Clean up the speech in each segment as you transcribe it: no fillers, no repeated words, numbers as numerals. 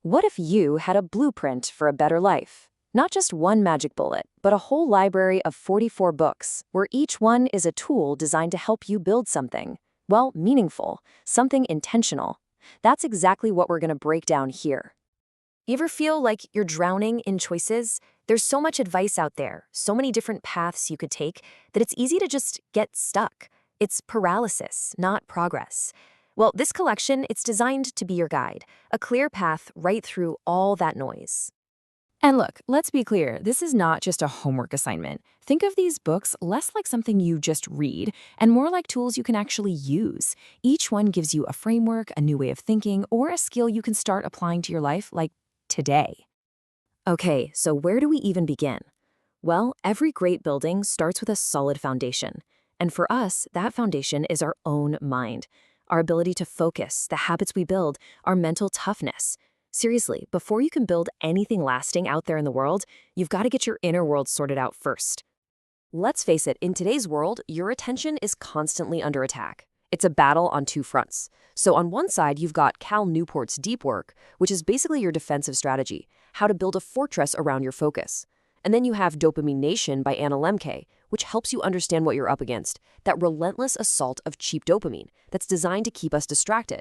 What if you had a blueprint for a better life? Not just one magic bullet, but a whole library of 44 books, where each one is a tool designed to help you build something, well, meaningful, something intentional. That's exactly what we're going to break down here. You ever feel like you're drowning in choices? There's so much advice out there, so many different paths you could take, that it's easy to just get stuck. It's paralysis, not progress. Well, this collection, it's designed to be your guide, a clear path right through all that noise. And look, let's be clear, this is not just a homework assignment. Think of these books less like something you just read and more like tools you can actually use. Each one gives you a framework, a new way of thinking, or a skill you can start applying to your life, like today. Okay, so where do we even begin? Well, every great building starts with a solid foundation. And for us, that foundation is our own mind, our ability to focus, the habits we build, our mental toughness. Seriously, before you can build anything lasting out there in the world, you've got to get your inner world sorted out first. Let's face it, in today's world, your attention is constantly under attack. It's a battle on two fronts. So on one side, you've got Cal Newport's deep work, which is basically your defensive strategy, how to build a fortress around your focus. And then you have Dopamine Nation by Anna Lemke, which helps you understand what you're up against, that relentless assault of cheap dopamine that's designed to keep us distracted.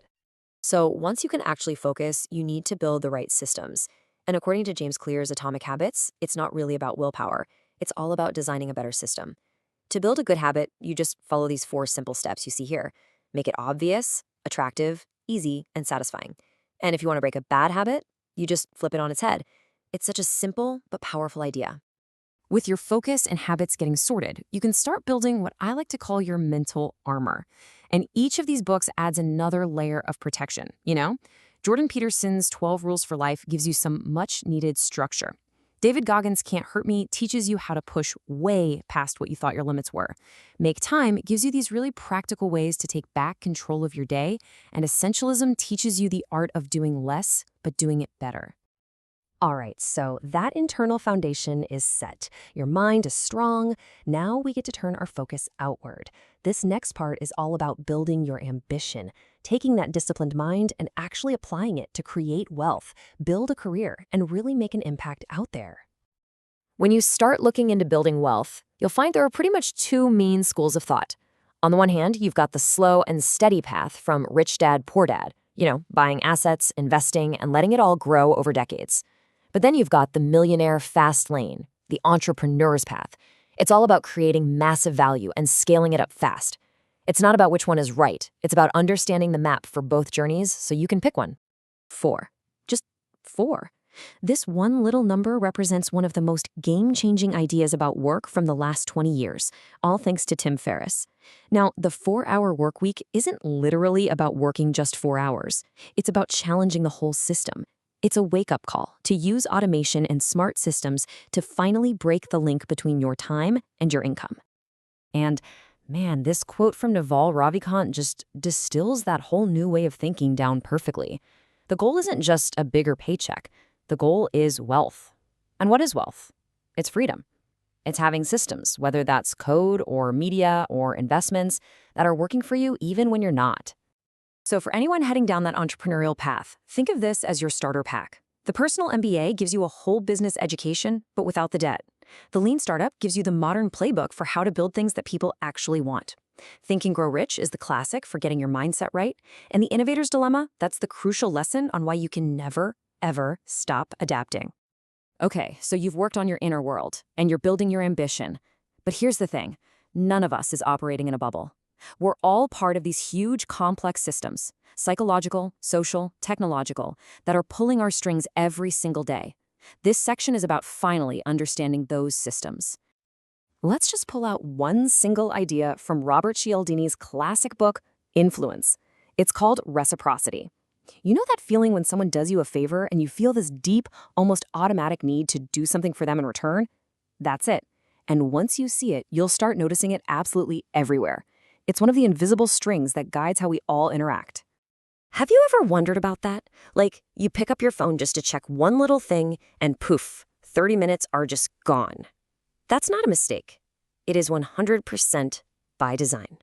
So once you can actually focus, you need to build the right systems. And according to James Clear's Atomic Habits, it's not really about willpower. It's all about designing a better system. To build a good habit, you just follow these 4 simple steps you see here. Make it obvious, attractive, easy, and satisfying. And if you want to break a bad habit, you just flip it on its head. It's such a simple but powerful idea. With your focus and habits getting sorted, you can start building what I like to call your mental armor. And each of these books adds another layer of protection, you know? Jordan Peterson's 12 Rules for Life gives you some much-needed structure. David Goggins' Can't Hurt Me teaches you how to push way past what you thought your limits were. Make Time gives you these really practical ways to take back control of your day, and Essentialism teaches you the art of doing less, but doing it better. All right, so that internal foundation is set. Your mind is strong. Now we get to turn our focus outward. This next part is all about building your ambition, taking that disciplined mind and actually applying it to create wealth, build a career, and really make an impact out there. When you start looking into building wealth, you'll find there are pretty much 2 main schools of thought. On the one hand, you've got the slow and steady path from Rich Dad, Poor Dad, buying assets, investing, and letting it all grow over decades. But then you've got the millionaire fast lane, the entrepreneur's path. It's all about creating massive value and scaling it up fast. It's not about which one is right. It's about understanding the map for both journeys so you can pick one. 4. Just 4. This one little number represents one of the most game-changing ideas about work from the last 20 years, all thanks to Tim Ferriss. Now, the 4-hour work week isn't literally about working just 4 hours. It's about challenging the whole system. It's a wake-up call to use automation and smart systems to finally break the link between your time and your income. And man, this quote from Naval Ravikant just distills that whole new way of thinking down perfectly. The goal isn't just a bigger paycheck. The goal is wealth. And what is wealth? It's freedom. It's having systems, whether that's code or media or investments, that are working for you even when you're not. So for anyone heading down that entrepreneurial path, think of this as your starter pack. The Personal MBA gives you a whole business education, but without the debt. The Lean Startup gives you the modern playbook for how to build things that people actually want. Think and Grow Rich is the classic for getting your mindset right. And The Innovator's Dilemma, that's the crucial lesson on why you can never, ever stop adapting. Okay, so you've worked on your inner world, and you're building your ambition. But here's the thing, none of us is operating in a bubble. We're all part of these huge, complex systems, psychological, social, technological, that are pulling our strings every single day. This section is about finally understanding those systems. Let's just pull out one single idea from Robert Cialdini's classic book, Influence. It's called reciprocity. You know that feeling when someone does you a favor and you feel this deep, almost automatic need to do something for them in return? That's it. And once you see it, you'll start noticing it absolutely everywhere. It's one of the invisible strings that guides how we all interact. Have you ever wondered about that? Like, you pick up your phone just to check one little thing, and poof, 30 minutes are just gone. That's not a mistake. It is 100% by design.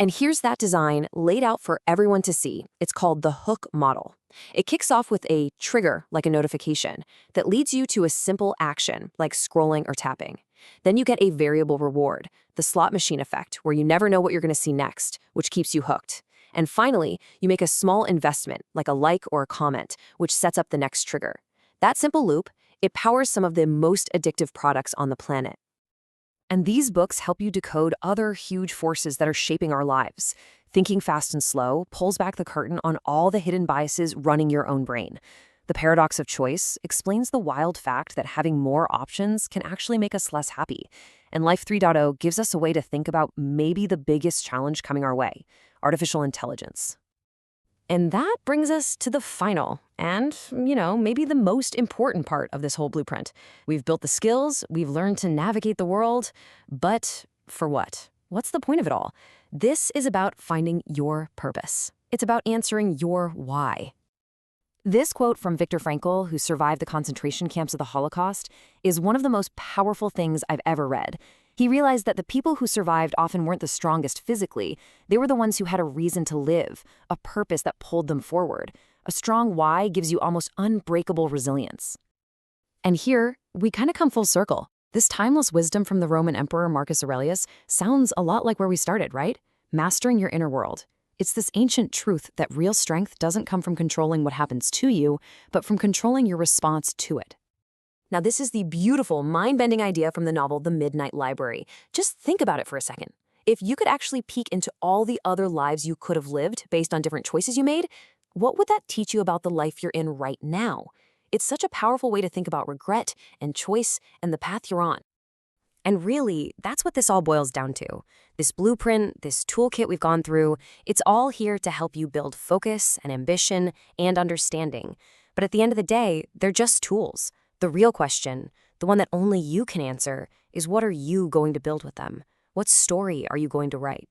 And here's that design laid out for everyone to see. It's called the Hook model. It kicks off with a trigger, like a notification, that leads you to a simple action, like scrolling or tapping. Then you get a variable reward, the slot machine effect, where you never know what you're going to see next, which keeps you hooked. And finally, you make a small investment, like a like or a comment, which sets up the next trigger. That simple loop, it powers some of the most addictive products on the planet. And these books help you decode other huge forces that are shaping our lives. Thinking Fast and Slow pulls back the curtain on all the hidden biases running your own brain. The Paradox of Choice explains the wild fact that having more options can actually make us less happy. And Life 3.0 gives us a way to think about maybe the biggest challenge coming our way: artificial intelligence. And that brings us to the final and, maybe the most important part of this whole blueprint. We've built the skills, we've learned to navigate the world, but for what? What's the point of it all? This is about finding your purpose. It's about answering your why. This quote from Viktor Frankl, who survived the concentration camps of the Holocaust, is one of the most powerful things I've ever read. He realized that the people who survived often weren't the strongest physically. They were the ones who had a reason to live, a purpose that pulled them forward. A strong why gives you almost unbreakable resilience. And here, we kind of come full circle. This timeless wisdom from the Roman Emperor Marcus Aurelius sounds a lot like where we started, right? Mastering your inner world. It's this ancient truth that real strength doesn't come from controlling what happens to you, but from controlling your response to it. Now, this is the beautiful, mind-bending idea from the novel The Midnight Library. Just think about it for a second. If you could actually peek into all the other lives you could have lived based on different choices you made, what would that teach you about the life you're in right now? It's such a powerful way to think about regret and choice and the path you're on. And really, that's what this all boils down to. This blueprint, this toolkit we've gone through, it's all here to help you build focus and ambition and understanding. But at the end of the day, they're just tools. The real question, the one that only you can answer, is what are you going to build with them? What story are you going to write?